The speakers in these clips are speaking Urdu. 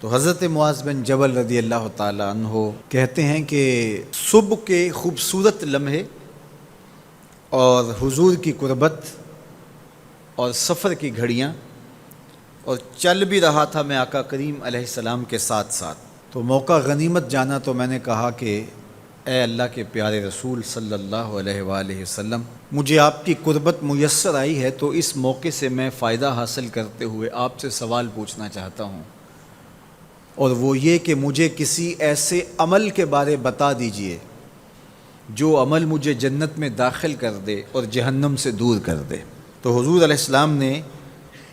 تو حضرت معاذ بن جبل رضی اللہ تعالیٰ عنہ کہتے ہیں کہ صبح کے خوبصورت لمحے اور حضور کی قربت اور سفر کی گھڑیاں، اور چل بھی رہا تھا میں آقا کریم علیہ السلام کے ساتھ ساتھ، تو موقع غنیمت جانا تو میں نے کہا کہ اے اللہ کے پیارے رسول صلی اللہ علیہ وآلہ وسلم، مجھے آپ کی قربت میسر آئی ہے تو اس موقع سے میں فائدہ حاصل کرتے ہوئے آپ سے سوال پوچھنا چاہتا ہوں، اور وہ یہ کہ مجھے کسی ایسے عمل کے بارے بتا دیجئے جو عمل مجھے جنت میں داخل کر دے اور جہنم سے دور کر دے۔ تو حضور علیہ السلام نے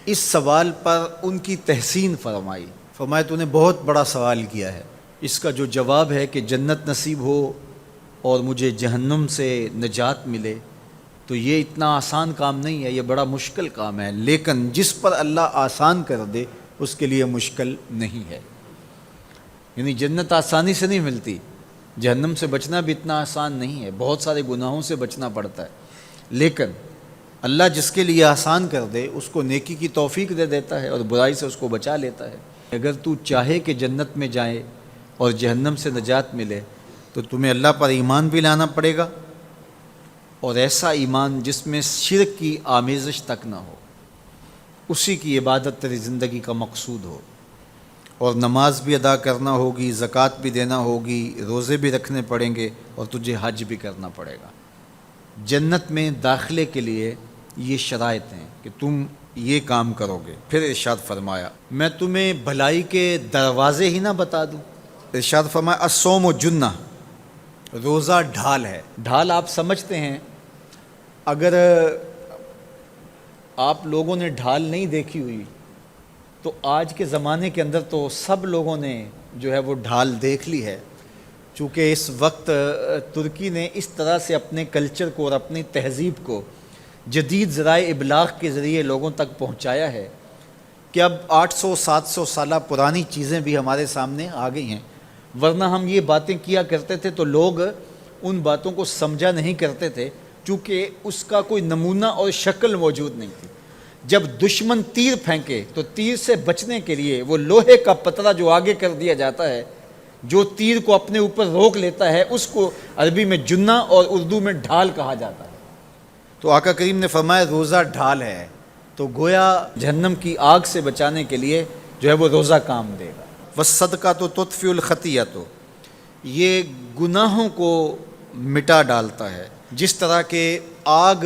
اس سوال پر ان کی تحسین فرمایا تو نے بہت بڑا سوال کیا ہے، اس کا جو جواب ہے کہ جنت نصیب ہو اور مجھے جہنم سے نجات ملے، تو یہ اتنا آسان کام نہیں ہے، یہ بڑا مشکل کام ہے، لیکن جس پر اللہ آسان کر دے اس کے لیے مشکل نہیں ہے۔ یعنی جنت آسانی سے نہیں ملتی، جہنم سے بچنا بھی اتنا آسان نہیں ہے، بہت سارے گناہوں سے بچنا پڑتا ہے، لیکن اللہ جس کے لیے آسان کر دے اس کو نیکی کی توفیق دے دیتا ہے اور برائی سے اس کو بچا لیتا ہے۔ اگر تو چاہے کہ جنت میں جائے اور جہنم سے نجات ملے تو تمہیں اللہ پر ایمان بھی لانا پڑے گا، اور ایسا ایمان جس میں شرک کی آمیزش تک نہ ہو، اسی کی عبادت تیری زندگی کا مقصود ہو، اور نماز بھی ادا کرنا ہوگی، زکوٰۃ بھی دینا ہوگی، روزے بھی رکھنے پڑیں گے، اور تجھے حج بھی کرنا پڑے گا۔ جنت میں داخلے کے لیے یہ شرائط ہیں کہ تم یہ کام کرو گے۔ پھر ارشاد فرمایا میں تمہیں بھلائی کے دروازے ہی نہ بتا دوں۔ ارشاد فرمایا الصوم جنہ، روزہ ڈھال ہے۔ ڈھال آپ سمجھتے ہیں، اگر آپ لوگوں نے ڈھال نہیں دیکھی ہوئی تو آج کے زمانے کے اندر تو سب لوگوں نے جو ہے وہ ڈھال دیکھ لی ہے، چونکہ اس وقت ترکی نے اس طرح سے اپنے کلچر کو اور اپنی تہذیب کو جدید ذرائع ابلاغ کے ذریعے لوگوں تک پہنچایا ہے کہ اب 800-700 سالہ پرانی چیزیں بھی ہمارے سامنے آ گئی ہیں، ورنہ ہم یہ باتیں کیا کرتے تھے تو لوگ ان باتوں کو سمجھا نہیں کرتے تھے، چونکہ اس کا کوئی نمونہ اور شکل موجود نہیں تھی۔ جب دشمن تیر پھینکے تو تیر سے بچنے کے لیے وہ لوہے کا پترا جو آگے کر دیا جاتا ہے، جو تیر کو اپنے اوپر روک لیتا ہے، اس کو عربی میں جنہ اور اردو میں ڈھال کہا جاتا ہے۔ تو آقا کریم نے فرمایا روزہ ڈھال ہے، تو گویا جہنم کی آگ سے بچانے کے لیے جو ہے وہ روزہ کام دے گا۔ والصدقۃ تطفئ الخطیۃ، یہ گناہوں کو مٹا ڈالتا ہے، جس طرح کہ آگ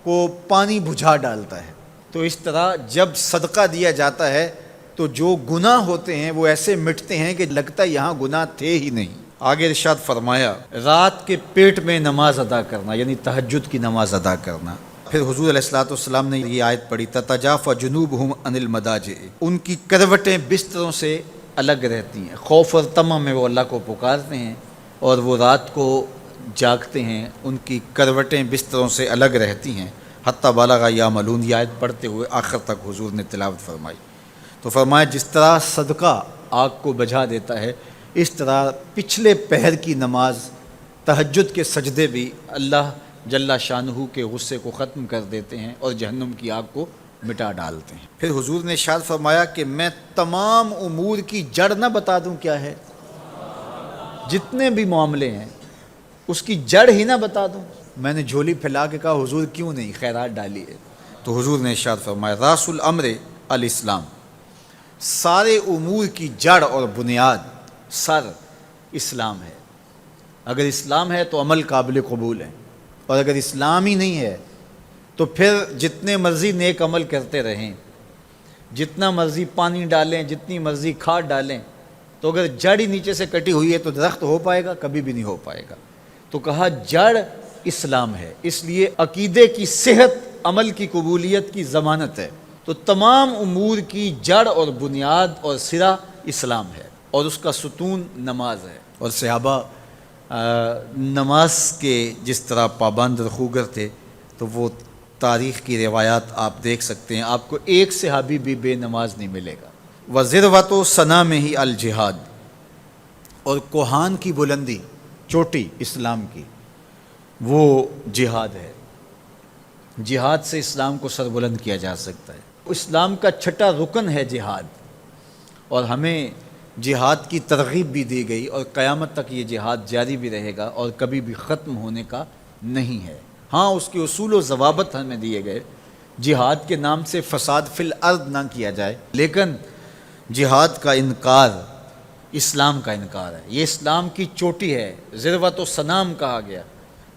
کو پانی بجھا ڈالتا ہے، تو اس طرح جب صدقہ دیا جاتا ہے تو جو گناہ ہوتے ہیں وہ ایسے مٹتے ہیں کہ لگتا ہے یہاں گناہ تھے ہی نہیں۔ آگے ارشاد فرمایا رات کے پیٹ میں نماز ادا کرنا، یعنی تہجد کی نماز ادا کرنا۔ پھر حضور علیہ الصلوۃ والسلام نے یہ آیت پڑھی تتجافی جنوبہم عن المضاجع، ان کی کروٹیں بستروں سے الگ رہتی ہیں، خوف اور طمع میں وہ اللہ کو پکارتے ہیں اور وہ رات کو جاگتے ہیں، ان کی کروٹیں بستروں سے الگ رہتی ہیں، حتی بلغ یعملون، یہ آیت پڑھتے ہوئے آخر تک حضور نے تلاوت فرمائی۔ تو فرمایا جس طرح صدقہ آگ کو بجھا دیتا ہے، اس طرح پچھلے پہر کی نماز، تہجد کے سجدے بھی اللہ جل شانہ کے غصے کو ختم کر دیتے ہیں اور جہنم کی آگ کو مٹا ڈالتے ہیں۔ پھر حضور نے ارشاد فرمایا کہ میں تمام امور کی جڑ نہ بتا دوں کیا ہے، جتنے بھی معاملے ہیں اس کی جڑ ہی نہ بتا دوں۔ میں نے جھولی پھیلا کے کہا حضور کیوں نہیں، خیرات ڈالی ہے، تو حضور نے ارشاد فرمایا راس الامر الاسلام، سارے امور کی جڑ اور بنیاد، سر اسلام ہے۔ اگر اسلام ہے تو عمل قابل قبول ہے، اور اگر اسلام ہی نہیں ہے تو پھر جتنے مرضی نیک عمل کرتے رہیں، جتنا مرضی پانی ڈالیں، جتنی مرضی کھاد ڈالیں، تو اگر جڑ ہی نیچے سے کٹی ہوئی ہے تو درخت ہو پائے گا؟ کبھی بھی نہیں ہو پائے گا۔ تو کہا جڑ اسلام ہے، اس لیے عقیدے کی صحت عمل کی قبولیت کی ضمانت ہے۔ تو تمام امور کی جڑ اور بنیاد اور سرا اسلام ہے، اور اس کا ستون نماز ہے۔ اور صحابہ نماز کے جس طرح پابند رخوگر تھے، تو وہ تاریخ کی روایات آپ دیکھ سکتے ہیں، آپ کو ایک صحابی بھی بے نماز نہیں ملے گا۔ وَذِرْوَةُ صَنَامِهِ الجہاد، اور کوہان کی بلندی، چوٹی اسلام کی، وہ جہاد ہے۔ جہاد سے اسلام کو سر بلند کیا جا سکتا ہے۔ اسلام کا چھٹا رکن ہے جہاد، اور ہمیں جہاد کی ترغیب بھی دی گئی اور قیامت تک یہ جہاد جاری بھی رہے گا اور کبھی بھی ختم ہونے کا نہیں ہے۔ ہاں اس کے اصول و ضوابط ہمیں دیے گئے، جہاد کے نام سے فساد فی الارض نہ کیا جائے، لیکن جہاد کا انکار اسلام کا انکار ہے۔ یہ اسلام کی چوٹی ہے، ذروۃ و سنام کہا گیا،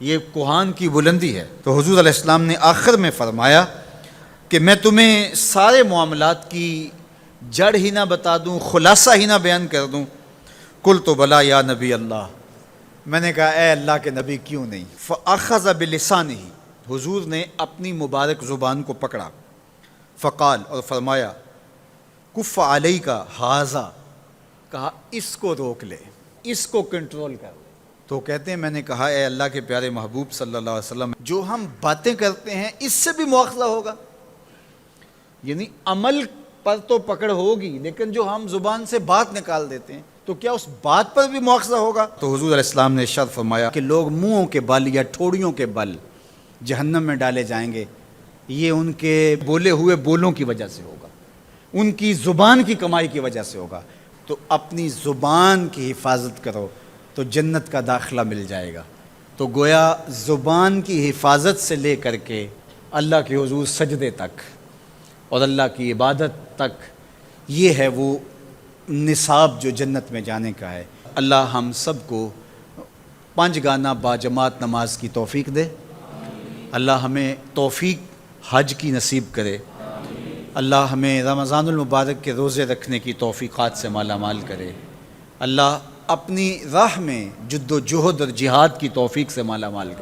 یہ کوہان کی بلندی ہے۔ تو حضور علیہ السلام نے آخر میں فرمایا کہ میں تمہیں سارے معاملات کی جڑ ہی نہ بتا دوں، خلاصہ ہی نہ بیان کر دوں؟ قل تو بلا یا نبی اللہ، میں نے کہا اے اللہ کے نبی کیوں نہیں؟ فاخذ بلسانہ، حضور نے اپنی مبارک زبان کو پکڑا، فقال، اور فرمایا، کف علیک ھذا، کہا اس کو روک لے، اس کو کنٹرول کر۔ تو کہتے ہیں میں نے کہا اے اللہ کے پیارے محبوب صلی اللہ علیہ وسلم، جو ہم باتیں کرتے ہیں اس سے بھی مواخذہ ہوگا؟ یعنی عمل پر تو پکڑ ہوگی، لیکن جو ہم زبان سے بات نکال دیتے ہیں تو کیا اس بات پر بھی مواخذہ ہوگا؟ تو حضور علیہ السلام نے ارشاد فرمایا کہ لوگ منہوں کے بل یا ٹھوڑیوں کے بل جہنم میں ڈالے جائیں گے، یہ ان کے بولے ہوئے بولوں کی وجہ سے ہوگا، ان کی زبان کی کمائی کی وجہ سے ہوگا۔ تو اپنی زبان کی حفاظت کرو تو جنت کا داخلہ مل جائے گا۔ تو گویا زبان کی حفاظت سے لے کر کے اللہ کے حضور سجدے تک اور اللہ کی عبادت تک، یہ ہے وہ نصاب جو جنت میں جانے کا ہے۔ اللہ ہم سب کو 5 گانا باجماعت نماز کی توفیق دے، اللہ ہمیں توفیق حج کی نصیب کرے، اللہ ہمیں رمضان المبارک کے روزے رکھنے کی توفیقات سے مالا مال کرے، اللہ اپنی راہ میں جد و جہد اور جہاد کی توفیق سے مالا مال کرے۔